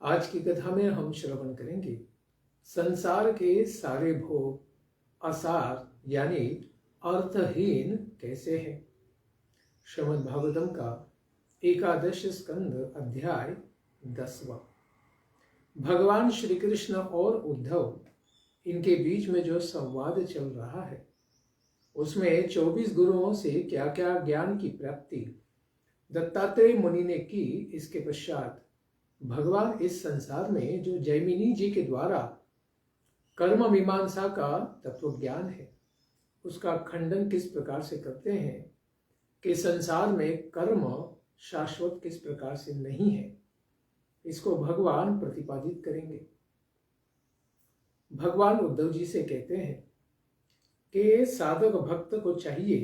आज की कथा में हम श्रवण करेंगे संसार के सारे भोग असार यानी अर्थहीन कैसे हैं। श्रीमद् भागवतम का एकादश स्कंद अध्याय 10वां। भगवान श्री कृष्ण और उद्धव इनके बीच में जो संवाद चल रहा है उसमें 24 गुरुओं से क्या क्या ज्ञान की प्राप्ति दत्तात्रेय मुनि ने की। इसके पश्चात भगवान इस संसार में जो जैमिनी जी के द्वारा कर्म मीमांसा का तत्व ज्ञान है उसका खंडन किस प्रकार से करते हैं कि संसार में कर्म शाश्वत किस प्रकार से नहीं है, इसको भगवान प्रतिपादित करेंगे। भगवान उद्धव जी से कहते हैं कि साधक भक्त को चाहिए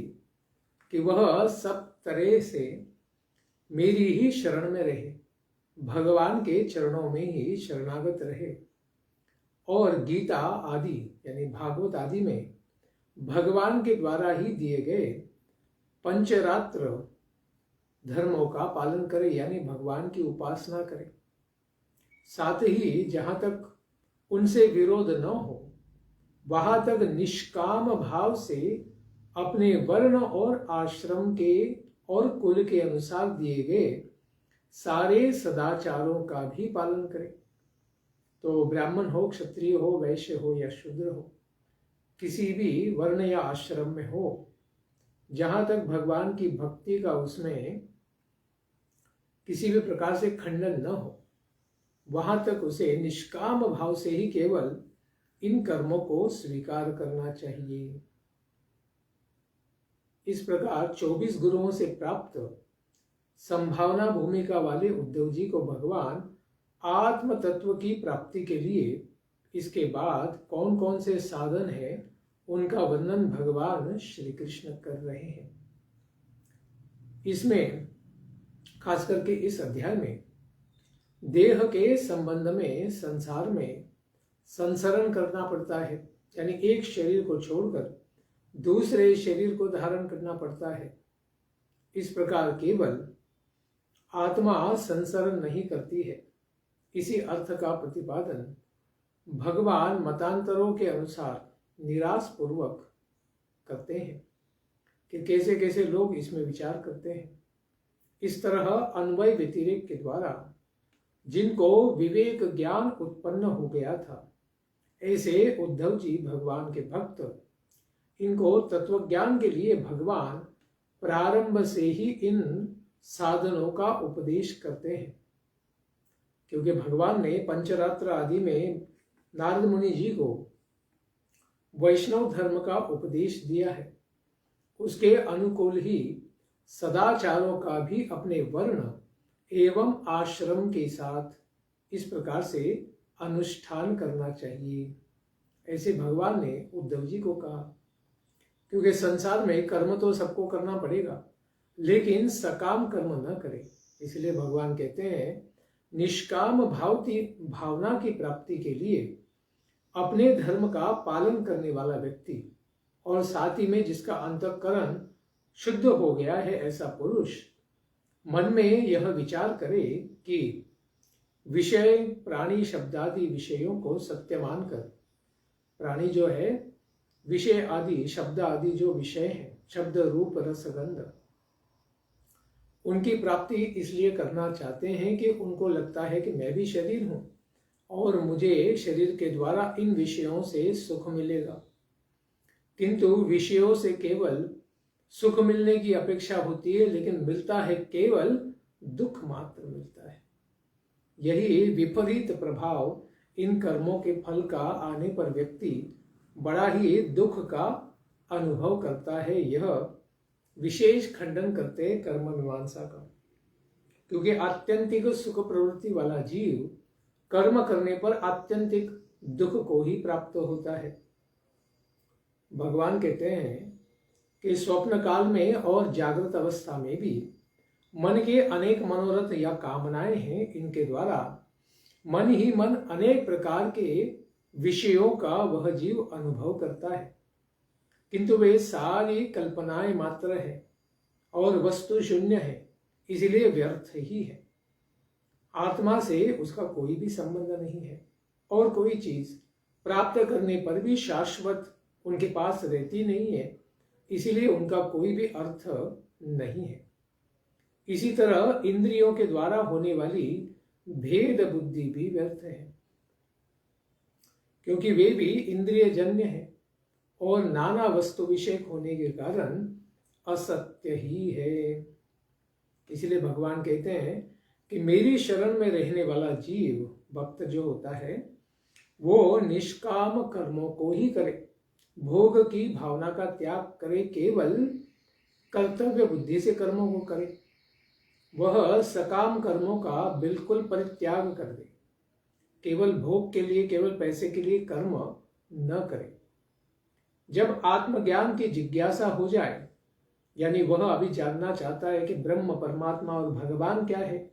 कि वह सब तरह से मेरी ही शरण में रहे, भगवान के चरणों में ही शरणागत रहे और गीता आदि यानी भागवत आदि में भगवान के द्वारा ही दिए गए पंचरात्र धर्मों का पालन करे यानी भगवान की उपासना करे। साथ ही जहां तक उनसे विरोध न हो वहां तक निष्काम भाव से अपने वर्ण और आश्रम के और कुल के अनुसार दिए गए सारे सदाचारों का भी पालन करें। तो ब्राह्मण हो, क्षत्रिय हो, वैश्य हो या शूद्र हो, किसी भी वर्ण या आश्रम में हो, जहां तक भगवान की भक्ति का उसमें किसी भी प्रकार से खंडन न हो वहां तक उसे निष्काम भाव से ही केवल इन कर्मों को स्वीकार करना चाहिए। इस प्रकार 24 गुरुओं से प्राप्त संभावना भूमिका वाले उद्धव जी को भगवान आत्म तत्व की प्राप्ति के लिए इसके बाद कौन कौन से साधन हैं उनका वर्णन भगवान श्री कृष्ण कर रहे हैं। इसमें खास करके इस अध्याय में देह के संबंध में संसार में संसरण करना पड़ता है, यानी एक शरीर को छोड़कर दूसरे शरीर को धारण करना पड़ता है। इस प्रकार केवल आत्मा संसरण नहीं करती है, इसी अर्थ का प्रतिपादन भगवान मतांतरों के अनुसार निराश पूर्वक करते हैं कि कैसे कैसे लोग इसमें विचार करते हैं। इस तरह अन्वय व्यतिरेक के द्वारा जिनको विवेक ज्ञान उत्पन्न हो गया था ऐसे उद्धव जी भगवान के भक्त, इनको तत्व ज्ञान के लिए भगवान प्रारंभ से ही इन साधनों का उपदेश करते हैं, क्योंकि भगवान ने पंचरात्र आदि में नारद मुनि जी को वैष्णव धर्म का उपदेश दिया है। उसके अनुकूल ही सदाचारों का भी अपने वर्ण एवं आश्रम के साथ इस प्रकार से अनुष्ठान करना चाहिए, ऐसे भगवान ने उद्धव जी को कहा। क्योंकि संसार में कर्म तो सबको करना पड़ेगा लेकिन सकाम कर्म न करे, इसलिए भगवान कहते हैं निष्काम भावना की प्राप्ति के लिए अपने धर्म का पालन करने वाला व्यक्ति और साथ ही में जिसका अंतःकरण शुद्ध हो गया है ऐसा पुरुष मन में यह विचार करे कि विषय प्राणी शब्दादि विषयों को सत्य मानकर, प्राणी जो है विषय आदि शब्द आदि जो विषय हैं शब्द रूप रस गंध, उनकी प्राप्ति इसलिए करना चाहते हैं कि उनको लगता है कि मैं भी शरीर हूं और मुझे शरीर के द्वारा इन विषयों से सुख मिलेगा, किंतु विषयों से केवल सुख मिलने की अपेक्षा होती है लेकिन मिलता है केवल दुख मात्र मिलता है। यही विपरीत प्रभाव इन कर्मों के फल का आने पर व्यक्ति बड़ा ही दुख का अनुभव करता है। यह विशेष खंडन करते कर्म मीमांसा का, क्योंकि आत्यंतिक सुख प्रवृत्ति वाला जीव कर्म करने पर आत्यंतिक दुख को ही प्राप्त होता है। भगवान कहते हैं कि स्वप्न काल में और जागृत अवस्था में भी मन के अनेक मनोरथ या कामनाएं हैं, इनके द्वारा मन ही मन अनेक प्रकार के विषयों का वह जीव अनुभव करता है, किंतु वे सारी कल्पनाएं मात्र है और वस्तु शून्य है, इसलिए व्यर्थ ही है। आत्मा से उसका कोई भी संबंध नहीं है और कोई चीज प्राप्त करने पर भी शाश्वत उनके पास रहती नहीं है, इसीलिए उनका कोई भी अर्थ नहीं है। इसी तरह इंद्रियों के द्वारा होने वाली भेद बुद्धि भी व्यर्थ है, क्योंकि वे भी इंद्रिय जन्य है और नाना वस्तु विषयक होने के कारण असत्य ही है। इसलिए भगवान कहते हैं कि मेरी शरण में रहने वाला जीव, भक्त जो होता है, वो निष्काम कर्मों को ही करे, भोग की भावना का त्याग करे, केवल कर्तव्य बुद्धि से कर्मों को करे, वह सकाम कर्मों का बिल्कुल परित्याग कर दे, केवल भोग के लिए, केवल पैसे के लिए कर्म न करे। जब आत्मज्ञान की जिज्ञासा हो जाए, यानी वह अभी जानना चाहता है कि ब्रह्म, परमात्मा और भगवान क्या है,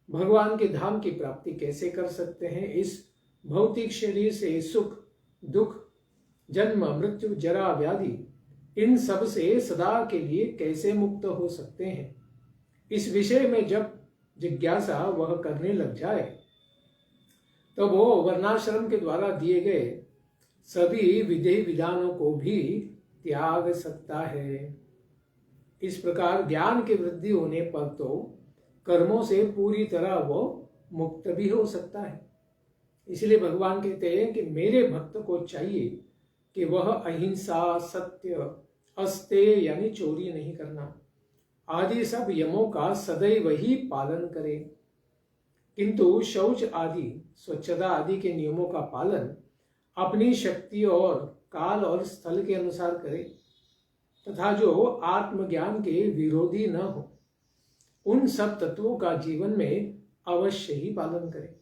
भगवान के धाम की प्राप्ति कैसे कर सकते हैं, इस भौतिक शरीर से सुख दुख, जन्म मृत्यु जरा व्याधि, इन सब से सदा के लिए कैसे मुक्त हो सकते हैं, इस विषय में जब जिज्ञासा वह करने लग जाए, तो वो वर्णाश्रम के द्वारा दिए गए सभी विधि विधानों को भी त्याग सकता है। इस प्रकार ज्ञान की वृद्धि होने पर तो कर्मों से पूरी तरह वो मुक्त भी हो सकता है। इसलिए भगवान कहते हैं कि मेरे भक्त को चाहिए कि वह अहिंसा, सत्य, अस्तेय यानी चोरी नहीं करना आदि सब यमों का सदैव ही पालन करे, किंतु शौच आदि, स्वच्छता आदि के नियमों का पालन अपनी शक्ति और काल और स्थल के अनुसार करे, तथा जो आत्मज्ञान के विरोधी न हो, उन सब तत्वों का जीवन में अवश्य ही पालन करे।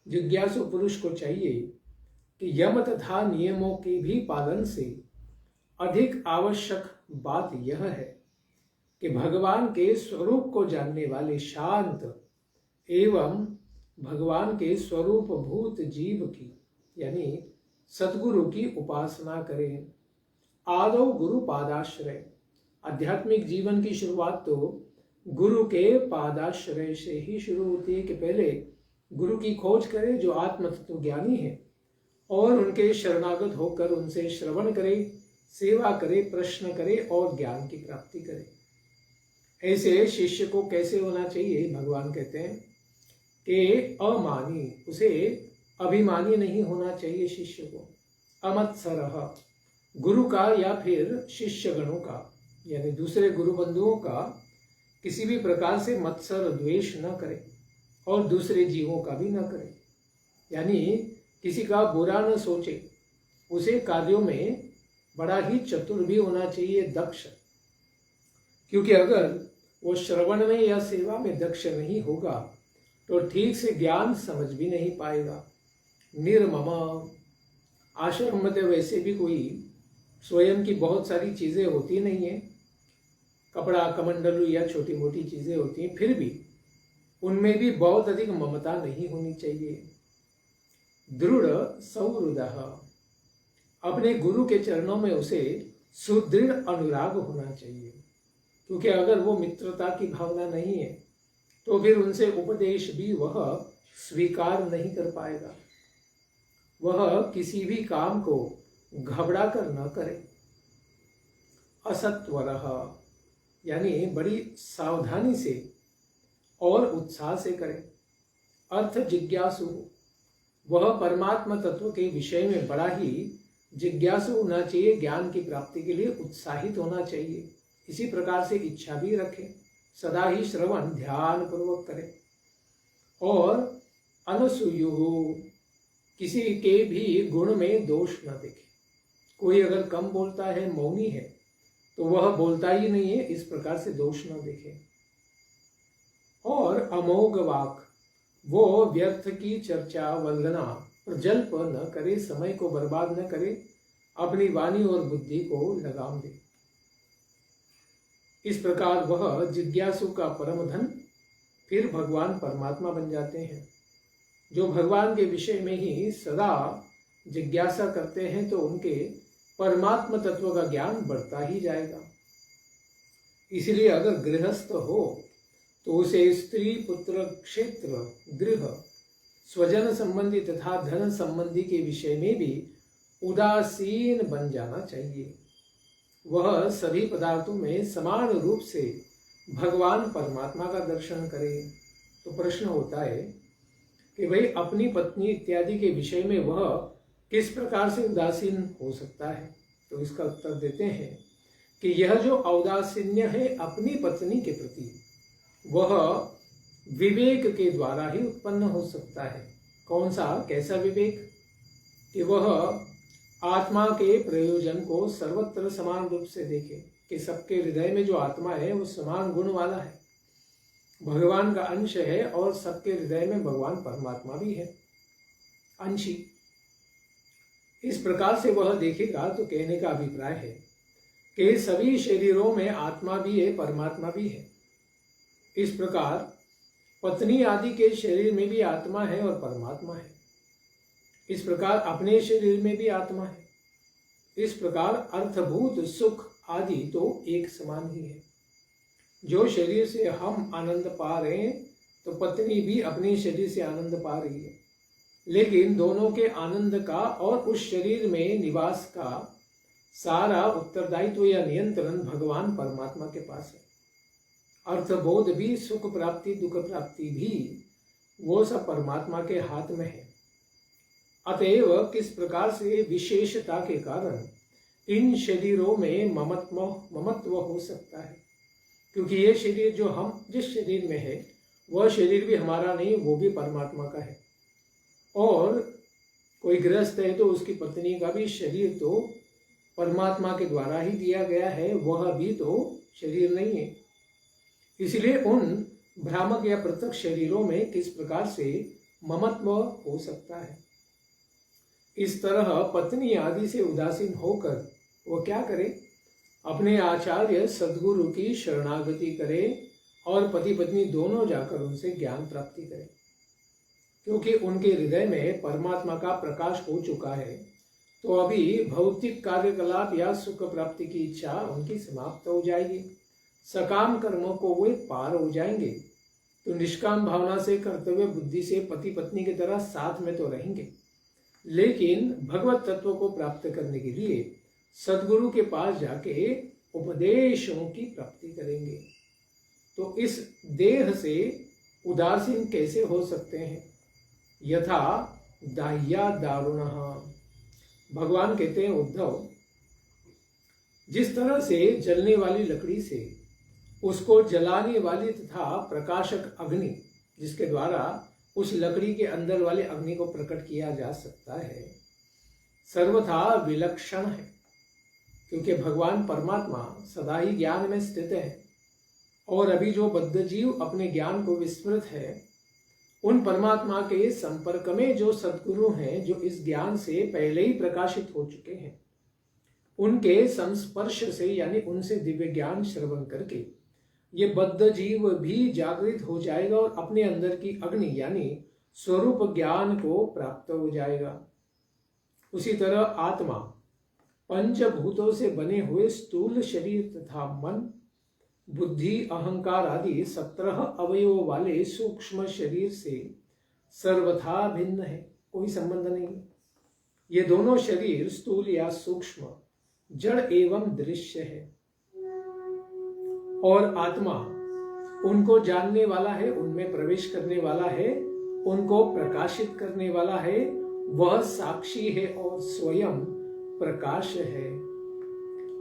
जिज्ञासु पुरुष को चाहिए कि यम तथा नियमों के भी पालन से अधिक आवश्यक बात यह है कि भगवान के स्वरूप को जानने वाले शांत एवं भगवान के स्वरूप भूत जीव की, यानी सद्गुरु की उपासना करें। आदौ गुरु पादाश्रय, आध्यात्मिक जीवन की शुरुआत तो गुरु के पादाश्रय से ही शुरू होती है कि पहले गुरु की खोज करे जो आत्म तत्व ज्ञानी है, और उनके शरणागत होकर उनसे श्रवण करे, सेवा करे, प्रश्न करे और ज्ञान की प्राप्ति करे। ऐसे शिष्य को कैसे होना चाहिए? भगवान कहते हैं कि अमानी, उसे अभिमानी नहीं होना चाहिए शिष्य को। अमत्सरः, गुरु का या फिर शिष्य गणों का, यानी दूसरे गुरु बंधुओं का किसी भी प्रकार से मत्सर द्वेष न करे और दूसरे जीवों का भी न करे, यानी किसी का बुरा न सोचे। उसे कार्यों में बड़ा ही चतुर भी होना चाहिए, दक्ष, क्योंकि अगर वो श्रवण में या सेवा में दक्ष नहीं होगा तो ठीक से ज्ञान समझ भी नहीं पाएगा। निर्मम, आश्रम में वैसे भी कोई स्वयं की बहुत सारी चीजें होती नहीं है, कपड़ा, कमंडलू या छोटी मोटी चीजें होती हैं, फिर भी उनमें भी बहुत अधिक ममता नहीं होनी चाहिए। दृढ़ सौहृदः, अपने गुरु के चरणों में उसे सुदृढ़ अनुराग होना चाहिए, क्योंकि अगर वो मित्रता की भावना नहीं है तो फिर उनसे उपदेश भी वह स्वीकार नहीं कर पाएगा। वह किसी भी काम को घबरा कर न करे। असत्वरः, यानी बड़ी सावधानी से और उत्साह से करे। अर्थ जिज्ञासु, वह परमात्मा तत्व के विषय में बड़ा ही जिज्ञासु होना चाहिए, ज्ञान की प्राप्ति के लिए उत्साहित होना चाहिए। इसी प्रकार से इच्छा भी रखे, सदा ही श्रवण ध्यान पूर्वक करे। और अनसूयुः, किसी के भी गुण में दोष न देखे। कोई अगर कम बोलता है, मौनी है, तो वह बोलता ही नहीं है, इस प्रकार से दोष न देखे। और अमोघ वाक, वो व्यर्थ की चर्चा, वंदना, प्रजल्प न करे, समय को बर्बाद न करे, अपनी वाणी और बुद्धि को लगाम दे। इस प्रकार वह जिज्ञासु का परम धन फिर भगवान परमात्मा बन जाते हैं। जो भगवान के विषय में ही सदा जिज्ञासा करते हैं तो उनके परमात्मा तत्व का ज्ञान बढ़ता ही जाएगा। इसलिए अगर गृहस्थ हो तो उसे स्त्री, पुत्र, क्षेत्र, गृह, स्वजन संबंधी तथा धन संबंधी के विषय में भी उदासीन बन जाना चाहिए। वह सभी पदार्थों में समान रूप से भगवान परमात्मा का दर्शन करे। तो प्रश्न होता है कि भाई अपनी पत्नी इत्यादि के विषय में वह किस प्रकार से उदासीन हो सकता है। तो इसका उत्तर देते हैं कि यह जो औदासीन्य है अपनी पत्नी के प्रति, वह विवेक के द्वारा ही उत्पन्न हो सकता है। कौन सा, कैसा विवेक? कि वह आत्मा के प्रयोजन को सर्वत्र समान रूप से देखे, कि सबके हृदय में जो आत्मा है वो समान गुण वाला है, भगवान का अंश है, और सबके हृदय में भगवान परमात्मा भी है, अंशी। इस प्रकार से वह देखेगा तो कहने का अभिप्राय है कि सभी शरीरों में आत्मा भी है, परमात्मा भी है। इस प्रकार पत्नी आदि के शरीर में भी आत्मा है और परमात्मा है। इस प्रकार अपने शरीर में भी आत्मा है। इस प्रकार अर्थभूत सुख आदि तो एक समान ही है। जो शरीर से हम आनंद पा रहे हैं तो पत्नी भी अपने शरीर से आनंद पा रही है, लेकिन दोनों के आनंद का और उस शरीर में निवास का सारा उत्तरदायित्व या नियंत्रण भगवान परमात्मा के पास है। अर्थबोध भी, सुख प्राप्ति, दुख प्राप्ति भी, वो सब परमात्मा के हाथ में है। अतएव किस प्रकार से विशेषता के कारण इन शरीरों में ममत्व हो सकता है, क्योंकि ये शरीर जो हम जिस शरीर में है वह शरीर भी हमारा नहीं, वो भी परमात्मा का है। और कोई गृहस्थ है तो उसकी पत्नी का भी शरीर तो परमात्मा के द्वारा ही दिया गया है, वह भी तो शरीर नहीं है। इसलिए उन भ्रामक या पृथक शरीरों में किस प्रकार से ममत्व हो सकता है। इस तरह पत्नी आदि से उदासीन होकर वो क्या करे, अपने आचार्य सद्गुरु की शरणागति करे और पति पत्नी दोनों जाकर उनसे ज्ञान प्राप्ति करें, क्योंकि उनके हृदय में परमात्मा का प्रकाश हो चुका है। तो अभी भौतिक कार्यकलाप या सुख प्राप्ति की इच्छा उनकी समाप्त हो जाएगी, सकाम कर्मों को वे पार हो जाएंगे, तो निष्काम भावना से, कर्तव्य बुद्धि से पति पत्नी की तरह साथ में तो रहेंगे, लेकिन भगवत तत्व को प्राप्त करने के लिए सद्गुरु के पास जाके उपदेशों की प्राप्ति करेंगे। तो इस देह से उदासीन कैसे हो सकते हैं? यथा दाह्या दारुणः, भगवान कहते हैं उद्धव, जिस तरह से जलने वाली लकड़ी से उसको जलाने वाली तथा प्रकाशक अग्नि, जिसके द्वारा उस लकड़ी के अंदर वाले अग्नि को प्रकट किया जा सकता है, सर्वथा विलक्षण है, क्योंकि भगवान परमात्मा सदा ही ज्ञान में स्थित है। और अभी जो बद्ध जीव अपने ज्ञान को विस्मृत है, उन परमात्मा के संपर्क में जो सद्गुरु हैं, जो इस ज्ञान से पहले ही प्रकाशित हो चुके हैं, उनके संस्पर्श से यानी उनसे दिव्य ज्ञान श्रवण करके ये बद्ध जीव भी जागृत हो जाएगा और अपने अंदर की अग्नि यानी स्वरूप ज्ञान को प्राप्त हो जाएगा। उसी तरह आत्मा पंचभूतों से बने हुए स्थूल शरीर तथा मन, बुद्धि, अहंकार आदि 17 अवयवों वाले सूक्ष्म शरीर से सर्वथा भिन्न है, कोई संबंध नहीं। ये दोनों शरीर स्थूल या सूक्ष्म, जड़ एवं दृश्य है, और आत्मा उनको जानने वाला है, उनमें प्रवेश करने वाला है, उनको प्रकाशित करने वाला है, वह साक्षी है और स्वयं प्रकाश है।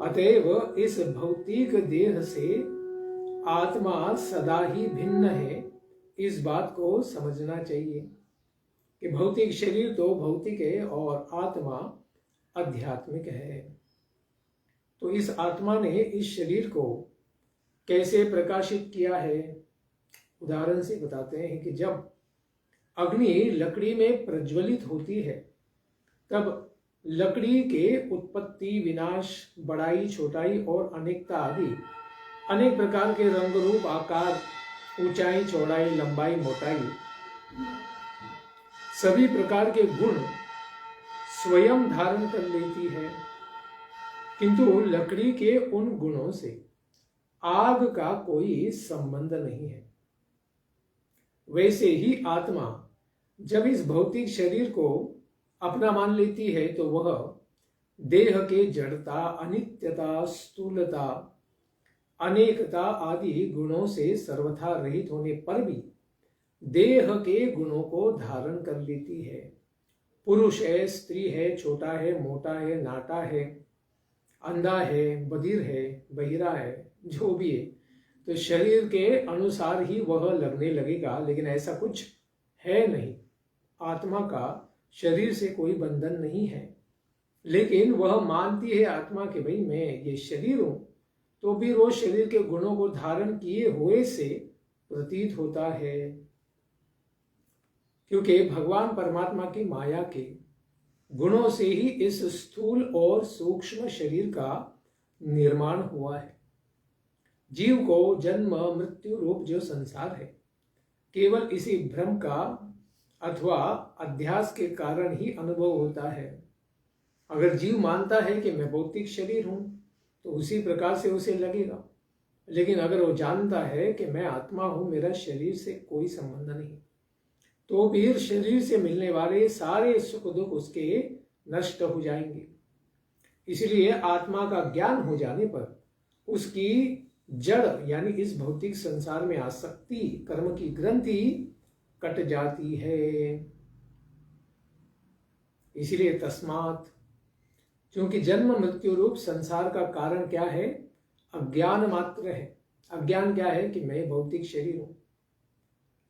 अतएव इस भौतिक देह से आत्मा सदा ही भिन्न है। इस बात को समझना चाहिए कि भौतिक शरीर तो भौतिक है और आत्मा आध्यात्मिक है। तो इस आत्मा ने इस शरीर को कैसे प्रकाशित किया है? उदाहरण से बताते हैं कि जब अग्नि लकड़ी में प्रज्वलित होती है, तब लकड़ी के उत्पत्ति, विनाश, बड़ाई, छोटाई और अनेकता आदि अनेक प्रकार के रंग, रूप, आकार, ऊंचाई, चौड़ाई, लंबाई, मोटाई, सभी प्रकार के गुण स्वयं धारण कर लेती है। किंतु लकड़ी के उन गुणों से आग का कोई संबंध नहीं है। वैसे ही आत्मा जब इस भौतिक शरीर को अपना मान लेती है तो वह देह के जड़ता, अनित्यता, स्थूलता, अनेकता आदि गुणों से सर्वथा रहित होने पर भी देह के गुणों को धारण कर लेती है। पुरुष है, स्त्री है, छोटा है, मोटा है, नाटा है, अंधा है, बधिर है, बहिरा है, जो भी है, तो शरीर के अनुसार ही वह लगने लगेगा, लेकिन ऐसा कुछ है नहीं। आत्मा का शरीर से कोई बंधन नहीं है, लेकिन वह मानती है आत्मा के भाई मैं ये शरीर हूं, तो भी वो शरीर के गुणों को धारण किए हुए से प्रतीत होता है, क्योंकि भगवान परमात्मा की माया के गुणों से ही इस स्थूल और सूक्ष्म शरीर का निर्माण हुआ है। जीव को जन्म मृत्यु रूप जो संसार है केवल इसी भ्रम का अथवा अध्यास के कारण ही अनुभव होता है। अगर जीव मानता है कि मैं भौतिक शरीर हूं तो उसी प्रकार से उसे लगेगा, लेकिन अगर वो जानता है कि मैं आत्मा हूं, मेरा शरीर से कोई संबंध नहीं, तो फिर शरीर से मिलने वाले सारे सुख दुख उसके नष्ट हो जाएंगे। इसलिए आत्मा का ज्ञान हो जाने पर उसकी जड़ यानी इस भौतिक संसार में आसक्ति, कर्म की ग्रंथि कट जाती है। इसलिए तस्मात्, क्योंकि जन्म मृत्यु रूप संसार का कारण क्या है? अज्ञान मात्र है। अज्ञान क्या है? कि मैं भौतिक शरीर हूं,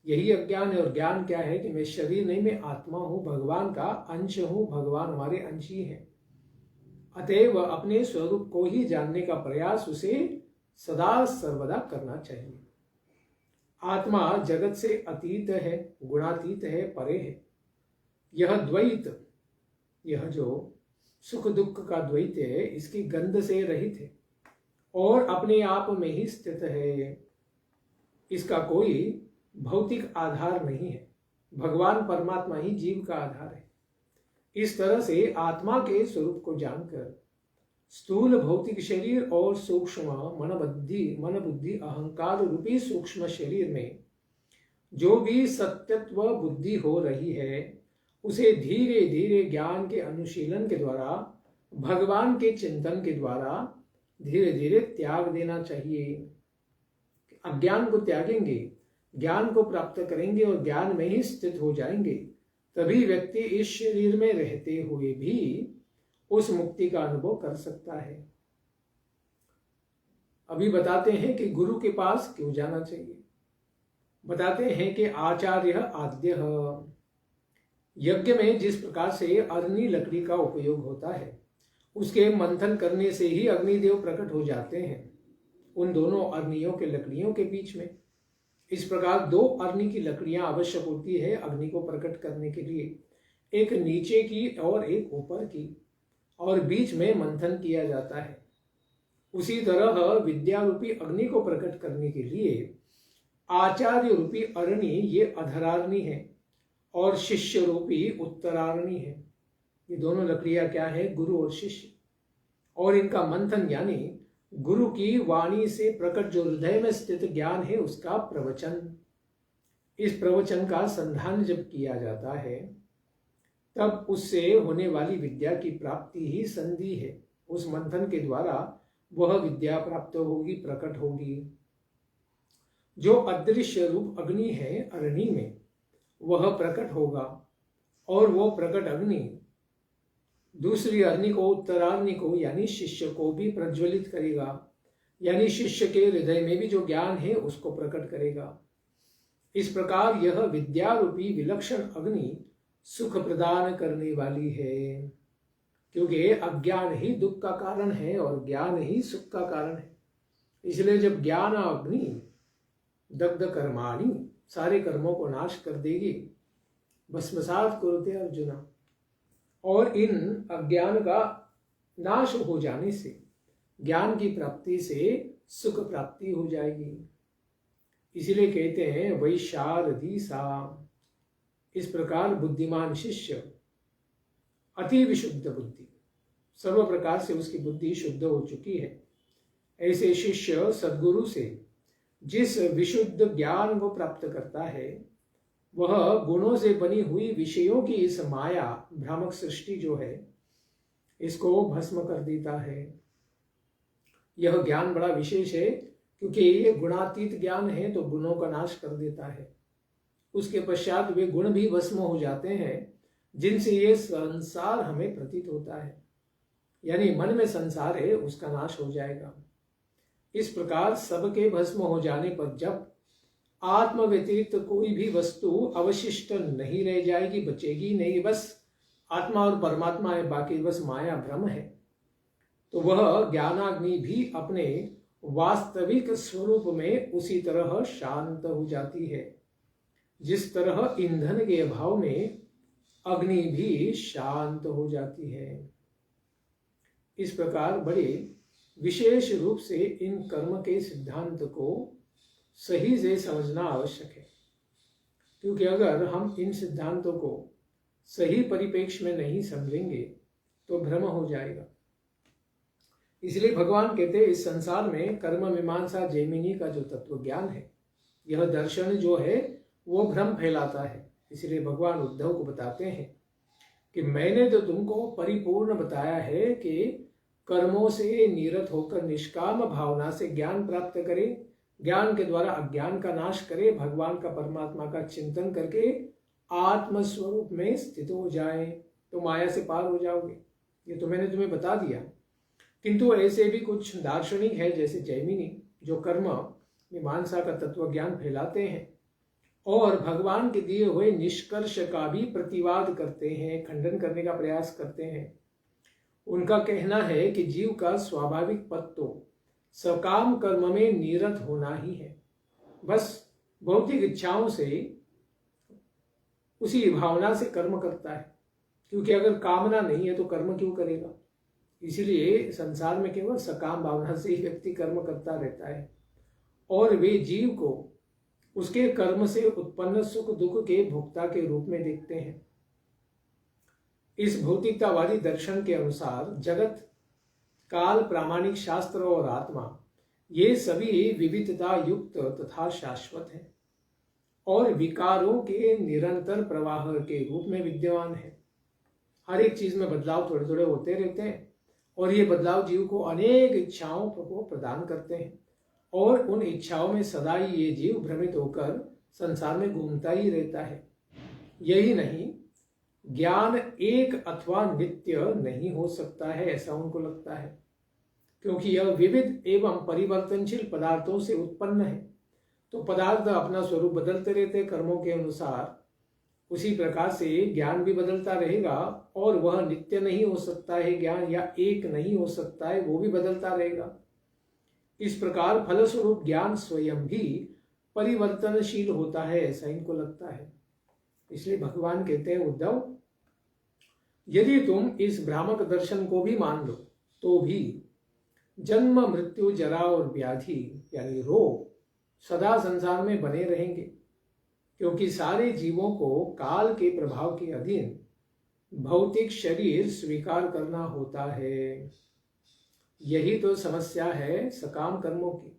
यही अज्ञान है। और ज्ञान क्या है? कि मैं शरीर नहीं, मैं आत्मा हूं, भगवान का अंश हूं, भगवान हमारे अंश ही है। अतएव अपने स्वरूप को ही जानने का प्रयास उसे सदा सर्वदा करना चाहिए। आत्मा जगत से अतीत है, गुणातीत है, परे है। यह द्वैत, यह जो सुख दुख का द्वैत है, इसकी गंध से रहित है और अपने आप में ही स्थित है। इसका कोई भौतिक आधार नहीं है। भगवान परमात्मा ही जीव का आधार है। इस तरह से आत्मा के स्वरूप को जानकर स्थूल भौतिक शरीर और सूक्ष्म मन बुद्धि अहंकार रूपी सूक्ष्म शरीर में जो भी सत्यत्व बुद्धि हो रही है, उसे धीरे धीरे ज्ञान के अनुशीलन के द्वारा, भगवान के चिंतन के द्वारा धीरे धीरे त्याग देना चाहिए। अज्ञान को त्यागेंगे, ज्ञान को प्राप्त करेंगे और ज्ञान में ही स्थित हो जाएंगे, तभी व्यक्ति इस शरीर में रहते हुए भी उस मुक्ति का अनुभव कर सकता है। अभी बताते हैं कि गुरु के पास क्यों जाना चाहिए। बताते हैं कि आचार्य आद्य, यज्ञ में जिस प्रकार से अरनी लकड़ी का उपयोग होता है, उसके मंथन करने से ही अग्निदेव प्रकट हो जाते हैं उन दोनों अग्नियों के लकड़ियों के बीच में। इस प्रकार दो अग्नि की लकड़ियां आवश्यक होती है अग्नि को प्रकट करने के लिए, एक नीचे की और एक ऊपर की, और बीच में मंथन किया जाता है। उसी तरह विद्या रूपी अग्नि को प्रकट करने के लिए आचार्य रूपी अरणी ये अधराग्नि है और शिष्य रूपी उत्तराग्नि है। ये दोनों लकड़ियां क्या है? गुरु और शिष्य। और इनका मंथन यानी गुरु की वाणी से प्रकट जो हृदय में स्थित ज्ञान है उसका प्रवचन। इस प्रवचन का संधान जब किया जाता है तब उससे होने वाली विद्या की प्राप्ति ही संधि है। उस मंथन के द्वारा वह विद्या प्राप्त होगी, प्रकट होगी। जो अदृश्य रूप अग्नि है अरणी में, वह प्रकट होगा और वो प्रकट अग्नि दूसरी अग्नि को, उत्तराग्नि को यानी शिष्य को भी प्रज्वलित करेगा, यानी शिष्य के हृदय में भी जो ज्ञान है उसको प्रकट करेगा। इस प्रकार यह विद्या रूपी विलक्षण अग्नि सुख प्रदान करने वाली है, क्योंकि अज्ञान ही दुख का कारण है और ज्ञान ही सुख का कारण है। इसलिए जब ज्ञान अग्नि दग्ध कर्माणि, सारे कर्मों को नाश कर देगी, भस्मसात कुरुते अर्जुना, और इन अज्ञान का नाश हो जाने से, ज्ञान की प्राप्ति से सुख प्राप्ति हो जाएगी। इसलिए कहते हैं वैशारदी सा। इस प्रकार बुद्धिमान शिष्य अति विशुद्ध बुद्धि, सर्व प्रकार से उसकी बुद्धि शुद्ध हो चुकी है, ऐसे शिष्य सद्गुरु से जिस विशुद्ध ज्ञान को प्राप्त करता है वह गुणों से बनी हुई विषयों की इस माया भ्रामक सृष्टि जो है इसको भस्म कर देता है। यह ज्ञान बड़ा विशेष है क्योंकि ये गुणातीत ज्ञान है, तो गुणों का नाश कर देता है। उसके पश्चात वे गुण भी भस्म हो जाते हैं जिनसे ये संसार हमें प्रतीत होता है, यानी मन में संसार है उसका नाश हो जाएगा। इस प्रकार सबके भस्म हो जाने पर जब आत्म व्यतिरिक्त कोई भी वस्तु अवशिष्ट नहीं रह जाएगी, बचेगी नहीं, बस आत्मा और परमात्मा है, बाकी बस माया भ्रम है, तो वह ज्ञानाग्नि भी अपने वास्तविक स्वरूप में उसी तरह शांत हो जाती है जिस तरह ईंधन के अभाव में अग्नि भी शांत हो जाती है। इस प्रकार बड़े विशेष रूप से इन कर्म के सिद्धांत को सही से समझना आवश्यक है, क्योंकि अगर हम इन सिद्धांतों को सही परिप्रेक्ष्य में नहीं समझेंगे तो भ्रम हो जाएगा। इसलिए भगवान कहते हैं इस संसार में कर्म मीमांसा जैमिनी का जो तत्व ज्ञान है, यह दर्शन जो है वो भ्रम फैलाता है। इसलिए भगवान उद्धव को बताते हैं कि मैंने तो तुमको परिपूर्ण बताया है कि कर्मों से निरत होकर निष्काम भावना से ज्ञान प्राप्त करे, ज्ञान के द्वारा अज्ञान का नाश करे, भगवान का परमात्मा का चिंतन करके आत्म स्वरूप में स्थित हो जाए तो माया से पार हो जाओगे। ये तो मैंने तुम्हें बता दिया। किंतु ऐसे भी कुछ दार्शनिक है जैसे जैमिनी जो कर्म मीमांसा का तत्व ज्ञान फैलाते हैं और भगवान के दिए हुए निष्कर्ष का भी प्रतिवाद करते हैं, खंडन करने का प्रयास करते हैं। उनका कहना है कि जीव का स्वाभाविक पद तो सकाम कर्म में निरत होना ही है, बस भौतिक इच्छाओं से उसी भावना से कर्म करता है, क्योंकि अगर कामना नहीं है तो कर्म क्यों करेगा। इसीलिए संसार में केवल सकाम भावना से ही व्यक्ति कर्म करता रहता है और वे जीव को उसके कर्म से उत्पन्न सुख दुख के भोक्ता के रूप में देखते हैं। इस भौतिकतावादी दर्शन के अनुसार जगत, काल, प्रामाणिक शास्त्र और आत्मा ये सभी विविधता युक्त तथा शाश्वत हैं और विकारों के निरंतर प्रवाह के रूप में विद्यमान है। हर एक चीज में बदलाव थोड़े थोड़े होते रहते हैं और ये बदलाव जीव को अनेक इच्छाओं को प्रदान करते हैं और उन इच्छाओं में सदा ही ये जीव भ्रमित होकर संसार में घूमता ही रहता है। यही नहीं, ज्ञान एक अथवा नित्य नहीं हो सकता है ऐसा उनको लगता है, क्योंकि यह विविध एवं परिवर्तनशील पदार्थों से उत्पन्न है। तो पदार्थ अपना स्वरूप बदलते रहते कर्मों के अनुसार, उसी प्रकार से ज्ञान भी बदलता रहेगा और वह नित्य नहीं हो सकता है ज्ञान, या एक नहीं हो सकता है, वो भी बदलता रहेगा। इस प्रकार फलस्वरूप ज्ञान स्वयं भी परिवर्तनशील होता है ऐसा इनको लगता है। इसलिए भगवान कहते हैं उद्धव, यदि तुम इस भ्रामक दर्शन को भी मान लो तो भी जन्म मृत्यु जरा और व्याधि यानी रोग सदा संसार में बने रहेंगे, क्योंकि सारे जीवों को काल के प्रभाव के अधीन भौतिक शरीर स्वीकार करना होता है। यही तो समस्या है सकाम कर्मों की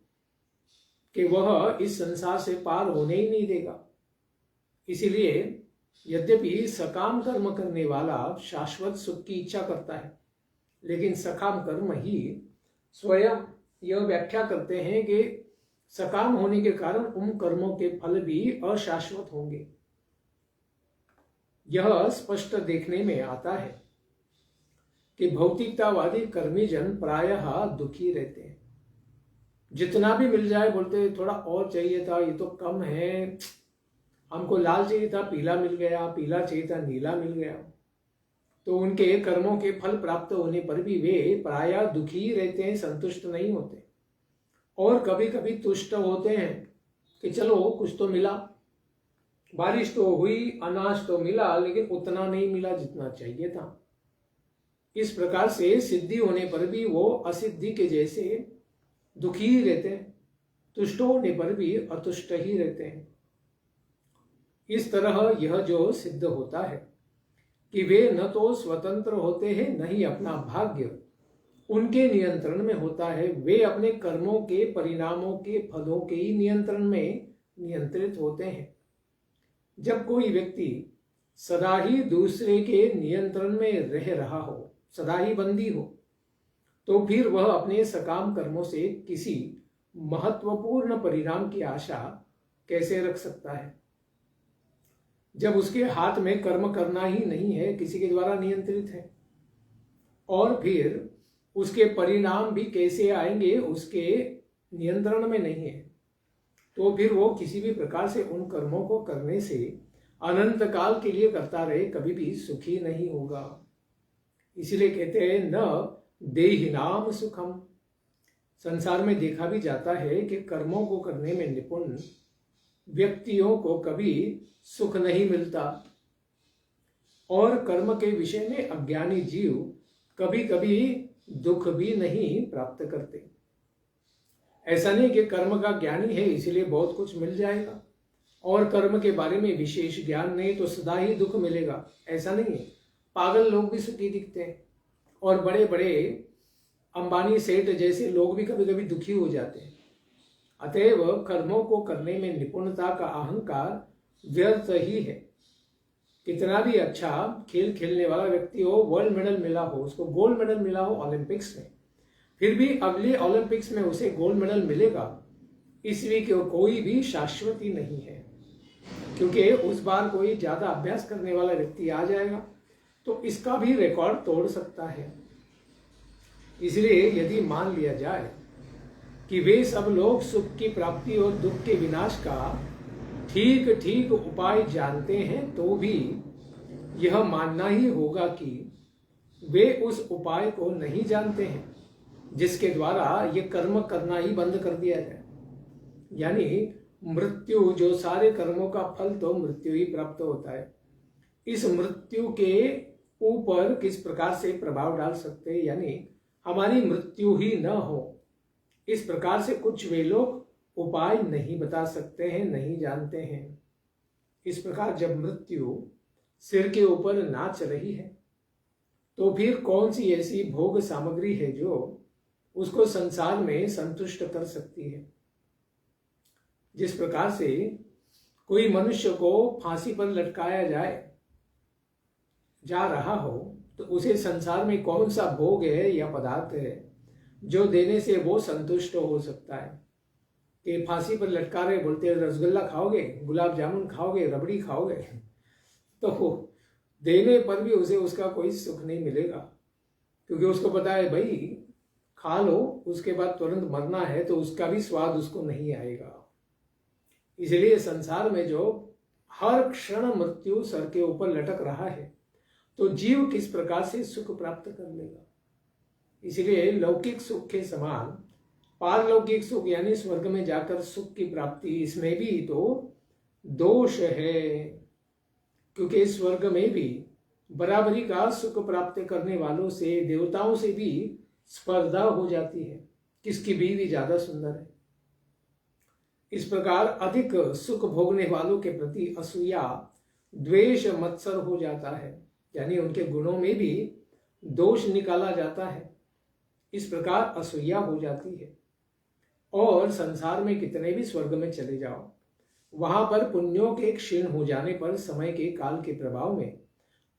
कि वह इस संसार से पार होने ही नहीं देगा। इसीलिए यद्यपि सकाम कर्म करने वाला शाश्वत सुख की इच्छा करता है, लेकिन सकाम कर्म ही स्वयं यह व्याख्या करते हैं कि सकाम होने के कारण उन कर्मों के फल भी अशाश्वत होंगे। यह स्पष्ट देखने में आता है कि भौतिकतावादी कर्मी जन प्रायः दुखी रहते हैं। जितना भी मिल जाए बोलते थोड़ा और चाहिए था, ये तो कम है, हमको लाल चाहिए था पीला मिल गया, पीला चाहिए था नीला मिल गया। तो उनके कर्मों के फल प्राप्त होने पर भी वे प्रायः दुखी रहते हैं, संतुष्ट नहीं होते और कभी कभी तुष्ट होते हैं कि चलो कुछ तो मिला, बारिश तो हुई, अनाज तो मिला, लेकिन उतना नहीं मिला जितना चाहिए था। इस प्रकार से सिद्धि होने पर भी वो असिद्धि के जैसे दुखी ही रहते हैं, तुष्ट होने पर भी अतुष्ट ही रहते हैं। इस तरह यह जो सिद्ध होता है कि वे न तो स्वतंत्र होते हैं न ही अपना भाग्य उनके नियंत्रण में होता है, वे अपने कर्मों के परिणामों के फलों के ही नियंत्रण में नियंत्रित होते हैं। जब कोई व्यक्ति सदा ही दूसरे के नियंत्रण में रह रहा हो, सदा ही बंदी हो, तो फिर वह अपने सकाम कर्मों से किसी महत्वपूर्ण परिणाम की आशा कैसे रख सकता है? जब उसके हाथ में कर्म करना ही नहीं है, किसी के द्वारा नियंत्रित है, और फिर उसके परिणाम भी कैसे आएंगे उसके नियंत्रण में नहीं है, तो फिर वो किसी भी प्रकार से उन कर्मों को करने से अनंत काल के लिए करता रहे, कभी भी सुखी नहीं होगा। इसलिए कहते हैं न देहिनाम सुखम। संसार में देखा भी जाता है कि कर्मों को करने में निपुण व्यक्तियों को कभी सुख नहीं मिलता, और कर्म के विषय में अज्ञानी जीव कभी कभी दुख भी नहीं प्राप्त करते। ऐसा नहीं कि कर्म का ज्ञानी है इसलिए बहुत कुछ मिल जाएगा, और कर्म के बारे में विशेष ज्ञान नहीं तो सदा ही दुख मिलेगा, ऐसा नहीं है। पागल लोग भी सुखी दिखते हैं, और बड़े बड़े अंबानी सेठ जैसे लोग भी कभी कभी दुखी हो जाते हैं। अतएव कर्मों को करने में निपुणता का अहंकार व्यर्थ ही है। कितना भी अच्छा खेल खेलने वाला व्यक्ति हो, वर्ल्ड मेडल मिला हो, उसको गोल्ड मेडल मिला हो ओलंपिक्स में, फिर भी अगले ओलंपिक्स में उसे गोल्ड मेडल मिलेगा, इसलिए कोई भी शाश्वती नहीं है, क्योंकि उस बार कोई ज्यादा अभ्यास करने वाला व्यक्ति आ जाएगा तो इसका भी रिकॉर्ड तोड़ सकता है। इसलिए यदि मान लिया जाए कि वे सब लोग सुख की प्राप्ति और दुख के विनाश का ठीक ठीक उपाय जानते हैं, तो भी यह मानना ही होगा कि वे उस उपाय को नहीं जानते हैं जिसके द्वारा ये कर्म करना ही बंद कर दिया जाए। यानी मृत्यु, जो सारे कर्मों का फल तो मृत्यु ही प्राप्त होता है, इस मृत्यु के ऊपर किस प्रकार से प्रभाव डाल सकते हैं, यानी हमारी मृत्यु ही न हो, इस प्रकार से कुछ वे लोग उपाय नहीं बता सकते हैं, नहीं जानते हैं। इस प्रकार जब मृत्यु सिर के ऊपर नाच रही है, तो फिर कौन सी ऐसी भोग सामग्री है जो उसको संसार में संतुष्ट कर सकती है? जिस प्रकार से कोई मनुष्य को फांसी पर लटकाया जा रहा हो, तो उसे संसार में कौन सा भोग है या पदार्थ है जो देने से वो संतुष्ट हो सकता है? कि फांसी पर लटका रहे, बोलते हैं रसगुल्ला खाओगे, गुलाब जामुन खाओगे, रबड़ी खाओगे, तो देने पर भी उसे उसका कोई सुख नहीं मिलेगा, क्योंकि उसको पता है भाई खा लो, उसके बाद तुरंत मरना है, तो उसका भी स्वाद उसको नहीं आएगा। इसलिए संसार में जो हर क्षण मृत्यु सर के ऊपर लटक रहा है, तो जीव किस प्रकार से सुख प्राप्त कर लेगा? इसलिए लौकिक सुख के समान पारलौकिक सुख यानी स्वर्ग में जाकर सुख की प्राप्ति, इसमें भी तो दोष है, क्योंकि स्वर्ग में भी बराबरी का सुख प्राप्त करने वालों से, देवताओं से भी स्पर्धा हो जाती है, किसकी बीवी ज्यादा सुंदर है। इस प्रकार अधिक सुख भोगने वालों के प्रति असूया, द्वेष मत्सर हो जाता है, यानी उनके गुणों में भी दोष निकाला जाता है। इस प्रकार असूया हो जाती है। और संसार में कितने भी स्वर्ग में चले जाओ, वहां पर पुण्यों के क्षीण हो जाने पर समय के काल के प्रभाव में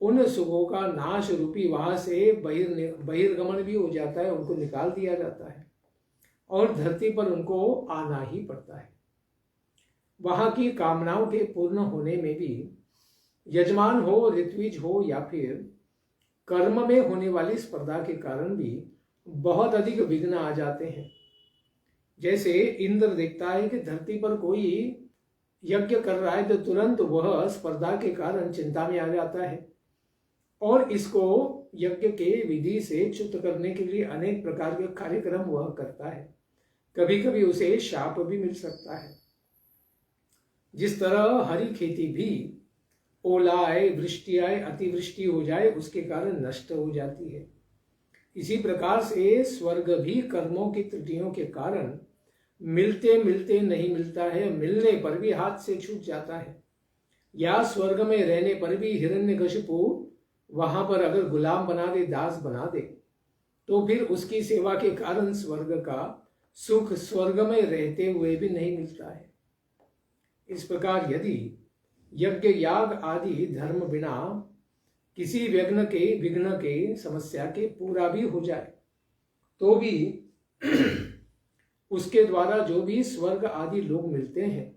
उन सुखों का नाश रूपी वहां से बहिर्गमन भी हो जाता है, उनको निकाल दिया जाता है, और धरती पर उनको आना ही पड़ता है। वहां की कामनाओं के पूर्ण होने में भी यजमान हो, ऋत्विज हो, या फिर कर्म में होने वाली स्पर्धा के कारण भी बहुत अधिक विघ्न आ जाते हैं। जैसे इंद्र देखता है कि धरती पर कोई यज्ञ कर रहा है, तो तुरंत वह स्पर्धा के कारण चिंता में आ जाता है, और इसको यज्ञ के विधि से च्युत करने के लिए अनेक प्रकार के कार्यक्रम वह करता है। कभी कभी उसे शाप भी मिल सकता है। जिस तरह हरी खेती भी ओला आए, वृष्टि आए, अतिवृष्टि हो जाए, उसके कारण नष्ट हो जाती है। इसी प्रकार से स्वर्ग भी कर्मों की त्रुटियों के कारण मिलते मिलते नहीं मिलता है, मिलने पर भी हाथ से छूट जाता है। या स्वर्ग में रहने पर भी हिरण्यकशिपु वहां पर अगर गुलाम बना दे, दास बना दे, तो फिर उसकी सेवा के कारण स्वर्ग का सुख स्वर्ग में रहते हुए भी नहीं मिलता है। इस प्रकार यदि यज्ञ याग आदि धर्म बिना किसी विघ्न के समस्या के पूरा भी हो जाए तो भी उसके द्वारा जो भी स्वर्ग आदि लोग मिलते हैं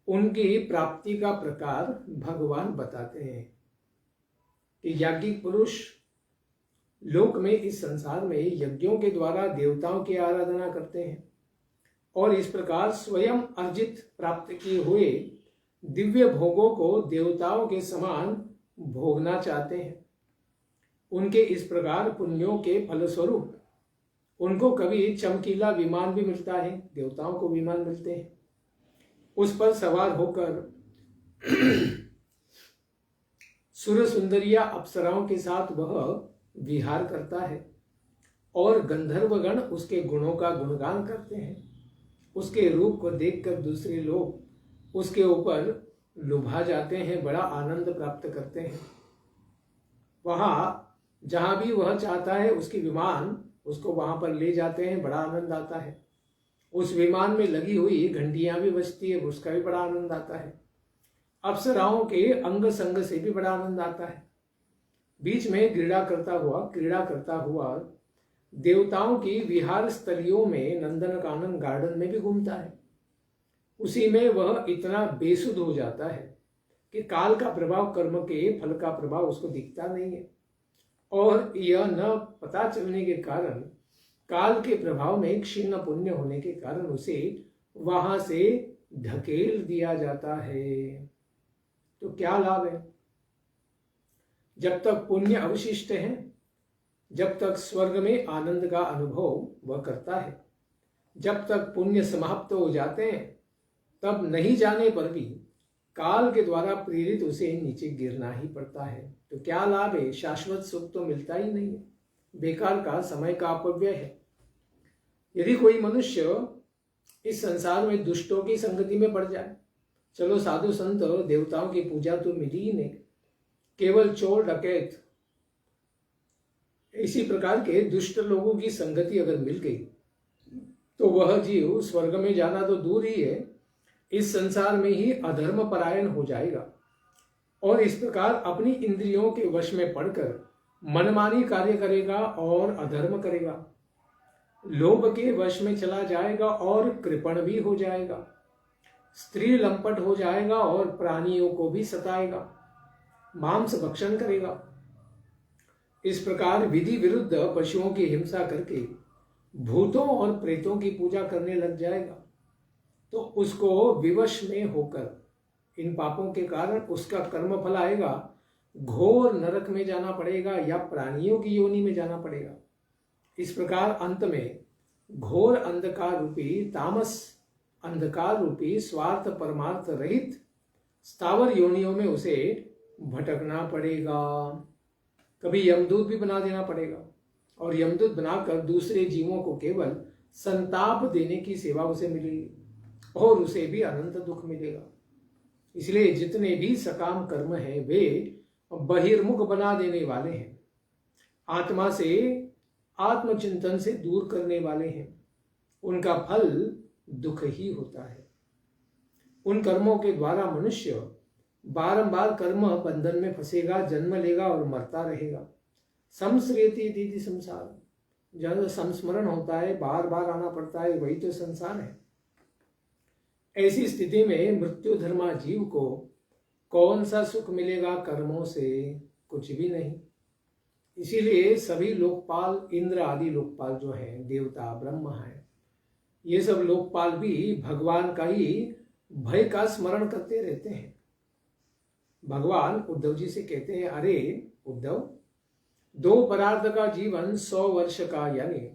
उनकी प्राप्ति का प्रकार भगवान बताते हैं कि याज्ञिक पुरुष लोक में इस संसार में यज्ञों के द्वारा देवताओं की आराधना करते हैं और इस प्रकार स्वयं अर्जित प्राप्त किए हुए दिव्य भोगों को देवताओं के समान भोगना चाहते हैं। उनके इस प्रकार पुण्यों के फलस्वरूप उनको कभी चमकीला विमान भी मिलता है, देवताओं को विमान मिलते हैं, उस पर सवार होकर सुर सुंदरिया अप्सराओं के साथ वह विहार करता है और गंधर्वगण उसके गुणों का गुणगान करते हैं। उसके रूप को देखकर दूसरे लोग उसके ऊपर लुभा जाते हैं, बड़ा आनंद प्राप्त करते हैं। वहां जहां भी वह चाहता है उसकी विमान उसको वहां पर ले जाते हैं, बड़ा आनंद आता है। उस विमान में लगी हुई घंटियां भी बजती है, उसका भी बड़ा आनंद आता है। अप्सराओं के अंग संग से भी बड़ा आनंद आता है। बीच में क्रीड़ा करता हुआ देवताओं की विहार स्थलियों में नंदनकानन गार्डन में भी घूमता है। उसी में वह इतना बेसुध हो जाता है कि काल का प्रभाव, कर्म के फल का प्रभाव उसको दिखता नहीं है और यह न पता चलने के कारण, काल के प्रभाव में क्षीण पुण्य होने के कारण उसे वहां से ढकेल दिया जाता है। तो क्या लाभ है? जब तक पुण्य अवशिष्ट है, जब तक स्वर्ग में आनंद का अनुभव वह करता है, जब तक पुण्य समाप्त हो जाते हैं तब नहीं जाने पर भी काल के द्वारा प्रेरित उसे नीचे गिरना ही पड़ता है। तो क्या लाभ है? शाश्वत सुख तो मिलता ही नहीं है, बेकार का समय का अपव्यय है। यदि कोई मनुष्य इस संसार में दुष्टों की संगति में पड़ जाए, चलो साधु संत देवताओं की पूजा तो मिली ही नहीं, केवल चोर डकैत इसी प्रकार के दुष्ट लोगों की संगति अगर मिल गई तो वह जीव स्वर्ग में जाना तो दूर ही है, इस संसार में ही अधर्म परायण हो जाएगा और इस प्रकार अपनी इंद्रियों के वश में पड़कर मनमानी कार्य करेगा और अधर्म करेगा, लोभ के वश में चला जाएगा और कृपण भी हो जाएगा, स्त्री लंपट हो जाएगा और प्राणियों को भी सताएगा, मांस भक्षण करेगा। इस प्रकार विधि विरुद्ध पशुओं की हिंसा करके भूतों और प्रेतों की पूजा करने लग जाएगा तो उसको विवश में होकर इन पापों के कारण उसका कर्म फल आएगा, घोर नरक में जाना पड़ेगा या प्राणियों की योनि में जाना पड़ेगा। इस प्रकार अंत में घोर अंधकार रूपी, तामस अंधकार रूपी, स्वार्थ परमार्थ रहित स्थावर योनियों में उसे भटकना पड़ेगा। कभी यमदूत भी बना देना पड़ेगा और यमदूत बनाकर दूसरे जीवों को केवल संताप देने की सेवा उसे मिलेगी और उसे भी अनंत दुख मिलेगा। इसलिए जितने भी सकाम कर्म हैं वे बहिर्मुख बना देने वाले हैं, आत्मा से आत्मचिंतन से दूर करने वाले हैं, उनका फल दुख ही होता है। उन कर्मों के द्वारा मनुष्य बारंबार कर्म बंधन में फंसेगा, जन्म लेगा और मरता रहेगा। संस्मृति दीदी संसार, जब संस्मरण होता है, बार बार आना पड़ता है, वही तो संसार है। ऐसी स्थिति में मृत्यु धर्मा जीव को कौन सा सुख मिलेगा कर्मों से? कुछ भी नहीं। इसीलिए सभी लोकपाल, इंद्र आदि लोकपाल जो हैं, देवता ब्रह्मा है, ये सब लोकपाल भी भगवान का ही भय का स्मरण करते रहते हैं। भगवान उद्धव जी से कहते हैं, अरे उद्धव, दो परार्थ का जीवन 100 वर्ष का, यानी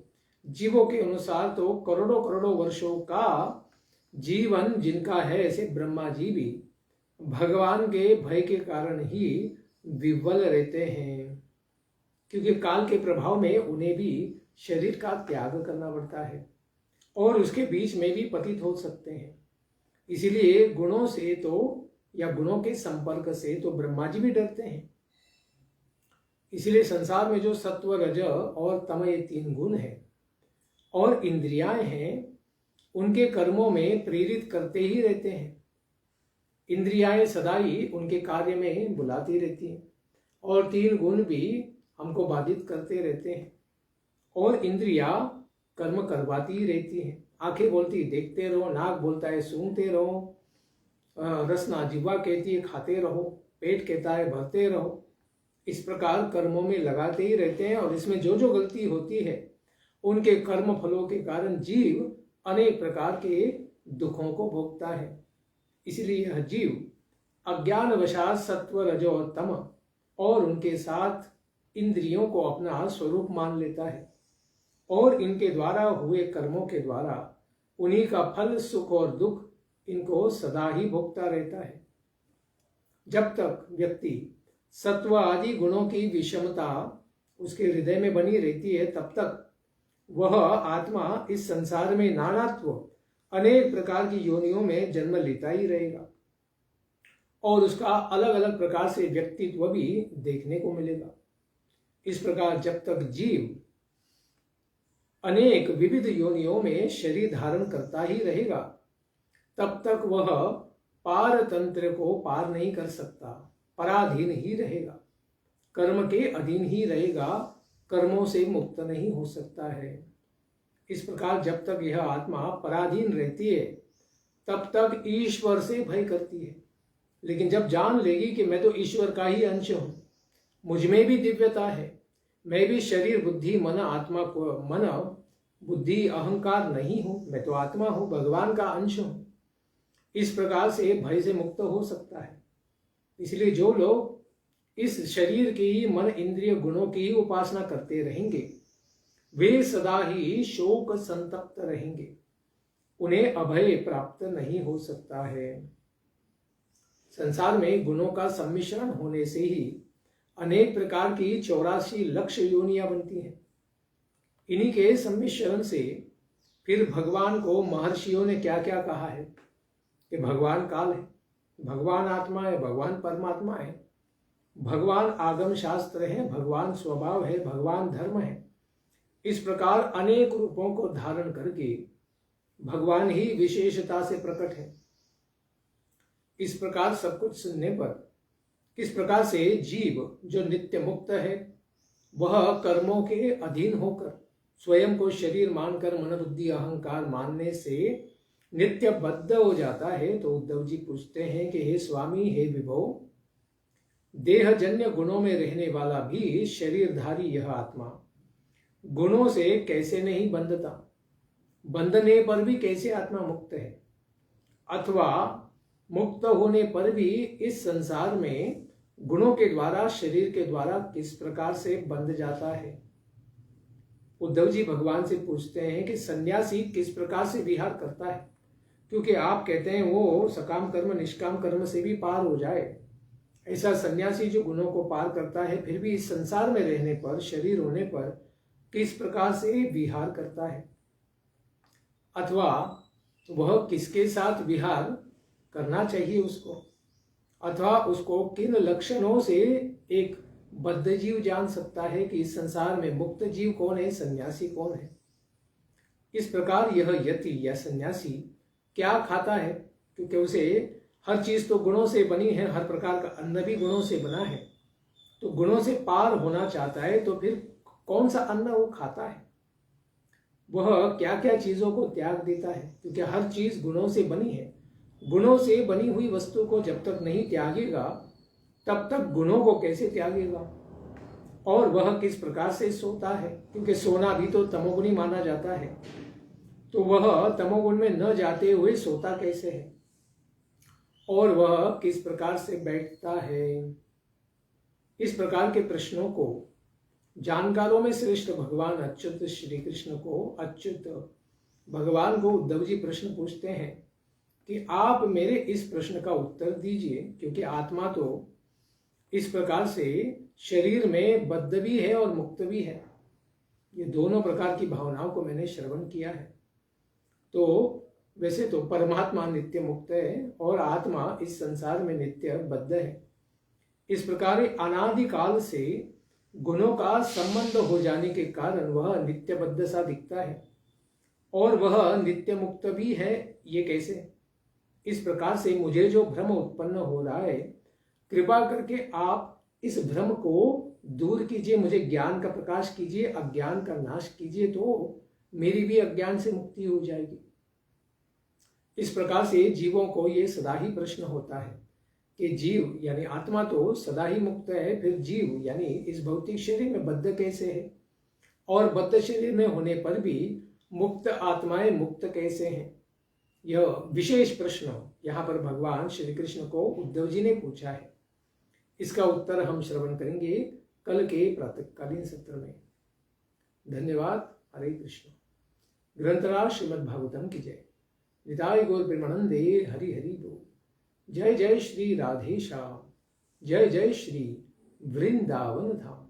जीवों के अनुसार तो करोड़ों करोड़ों वर्षों का जीवन जिनका है, ऐसे ब्रह्मा जी भी भगवान के भय के कारण ही विवल रहते हैं, क्योंकि काल के प्रभाव में उन्हें भी शरीर का त्याग करना पड़ता है और उसके बीच में भी पतित हो सकते हैं। इसीलिए गुणों से तो, या गुणों के संपर्क से तो ब्रह्मा जी भी डरते हैं। इसलिए संसार में जो सत्व, रज और तम, ये 3 गुण हैं और इंद्रियां हैं, उनके कर्मों में प्रेरित करते ही रहते हैं। इंद्रियाएं सदा ही उनके कार्य में बुलाती रहती हैं और 3 गुण भी हमको बाधित करते रहते हैं और इंद्रिया कर्म करवाती रहती हैं। आंखें बोलती देखते रहो, नाक बोलता है सूंघते रहो, रसना जिह्वा कहती है खाते रहो, पेट कहता है भरते रहो। इस प्रकार कर्मों में लगाते ही रहते हैं और इसमें जो जो गलती होती है उनके कर्म फलों के कारण जीव अनेक प्रकार के दुखों को भोगता है। इसलिए यह जीव अज्ञान वशात सत्व रजो और तम और उनके साथ इंद्रियों को अपना स्वरूप मान लेता है और इनके द्वारा हुए कर्मों के द्वारा उन्हीं का फल सुख और दुख इनको सदा ही भोगता रहता है। जब तक व्यक्ति सत्व आदि गुणों की विषमता उसके हृदय में बनी रहती है तब तक वह आत्मा इस संसार में नानात्व अनेक प्रकार की योनियों में जन्म लेता ही रहेगा और उसका अलग अलग प्रकार से व्यक्तित्व भी देखने को मिलेगा। इस प्रकार जब तक जीव अनेक विविध योनियों में शरीर धारण करता ही रहेगा तब तक वह पारतंत्र को पार नहीं कर सकता, पराधीन ही रहेगा, कर्म के अधीन ही रहेगा, कर्मों से मुक्त नहीं हो सकता है। इस प्रकार जब तक यह आत्मा पराधीन रहती है तब तक ईश्वर से भय करती है, लेकिन जब जान लेगी कि मैं तो ईश्वर का ही अंश हूं, मुझ में भी दिव्यता है, मैं भी शरीर बुद्धि मन आत्मा को मन बुद्धि अहंकार नहीं हूं, मैं तो आत्मा हूं, भगवान का अंश हूं, इस प्रकार से भय से मुक्त हो सकता है। इसलिए जो लोग इस शरीर की ही मन इंद्रिय गुणों की ही उपासना करते रहेंगे वे सदा ही शोक संतप्त रहेंगे, उन्हें अभय प्राप्त नहीं हो सकता है। संसार में गुणों का सम्मिश्रण होने से ही अनेक प्रकार की 84 लक्ष योनियां बनती हैं। इन्हीं के सम्मिश्रण से फिर भगवान को महर्षियों ने क्या क्या कहा है कि भगवान काल है, भगवान आत्मा है, भगवान परमात्मा है, भगवान आगम शास्त्र है, भगवान स्वभाव है, भगवान धर्म है। इस प्रकार अनेक रूपों को धारण करके भगवान ही विशेषता से प्रकट है। इस प्रकार सब कुछ सुनने पर किस प्रकार से जीव जो नित्य मुक्त है वह कर्मों के अधीन होकर स्वयं को शरीर मानकर मन बुद्धि अहंकार मानने से नित्य बद्ध हो जाता है, तो उद्धव जी पूछते हैं कि हे स्वामी, हे विभो, देहजन्य गुणों में रहने वाला भी शरीरधारी यह आत्मा गुणों से कैसे नहीं बंधता, बंधने पर भी कैसे आत्मा मुक्त है, अथवा मुक्त होने पर भी इस संसार में गुणों के द्वारा शरीर के द्वारा किस प्रकार से बंध जाता है। उद्धव जी भगवान से पूछते हैं कि सन्यासी किस प्रकार से विहार करता है, क्योंकि आप कहते हैं वो सकाम कर्म निष्काम कर्म से भी पार हो जाए। ऐसा सन्यासी जो गुणों को पार करता है फिर भी इस संसार में रहने पर, शरीर होने पर किस प्रकार से विहार करता है, अथवा वह किसके साथ विहार करना चाहिए उसको, अथवा उसको किन लक्षणों से एक बद्ध जीव जान सकता है कि इस संसार में मुक्त जीव कौन है, सन्यासी कौन है। इस प्रकार यह यति या सन्यासी क्या खाता है, क्योंकि उसे हर चीज तो गुणों से बनी है, हर प्रकार का अन्न भी गुणों से बना है, तो गुणों से पार होना चाहता है तो फिर कौन सा अन्न वो खाता है, वह क्या क्या चीजों को त्याग देता है, क्योंकि हर चीज गुणों से बनी है। गुणों से बनी हुई वस्तु को जब तक नहीं त्यागेगा तब तक गुणों को कैसे त्यागेगा। और वह किस प्रकार से सोता है, क्योंकि सोना भी तो तमोगुणी माना जाता है, तो वह तमोगुण में न जाते हुए सोता कैसे है, और वह किस प्रकार से बैठता है। इस प्रकार के प्रश्नों को जानकारों में श्रेष्ठ भगवान अच्युत श्री कृष्ण को, अच्युत भगवान को उद्धव जी प्रश्न पूछते हैं कि आप मेरे इस प्रश्न का उत्तर दीजिए, क्योंकि आत्मा तो इस प्रकार से शरीर में बद्ध भी है और मुक्त भी है। ये दोनों प्रकार की भावनाओं को मैंने श्रवण किया है। तो वैसे तो परमात्मा नित्य मुक्त है और आत्मा इस संसार में नित्य बद्ध है। इस प्रकार अनादिकाल से गुणों का संबंध हो जाने के कारण वह नित्य बद्ध सा दिखता है और वह नित्य मुक्त भी है। ये कैसे? इस प्रकार से मुझे जो भ्रम उत्पन्न हो रहा है, कृपा करके आप इस भ्रम को दूर कीजिए, मुझे ज्ञान का प्रकाश कीजिए, अज्ञान का नाश कीजिए, तो मेरी भी अज्ञान से मुक्ति हो जाएगी। इस प्रकार से जीवों को ये सदा ही प्रश्न होता है कि जीव यानी आत्मा तो सदा ही मुक्त है, फिर जीव यानी इस भौतिक शरीर में बद्ध कैसे है, और बद्ध शरीर में होने पर भी मुक्त आत्माएं मुक्त कैसे हैं। यह विशेष प्रश्न यहाँ पर भगवान श्री कृष्ण को उद्धव जी ने पूछा है। इसका उत्तर हम श्रवण करेंगे कल के प्रातःकालीन सत्र में। धन्यवाद। हरे कृष्ण। ग्रंथराज श्रीमद् भागवतम की जय। निताय गौर प्रेमानंदे हरि हरि बोल। जय जय श्री राधे श्याम, जय जय श्री वृंदावन धाम।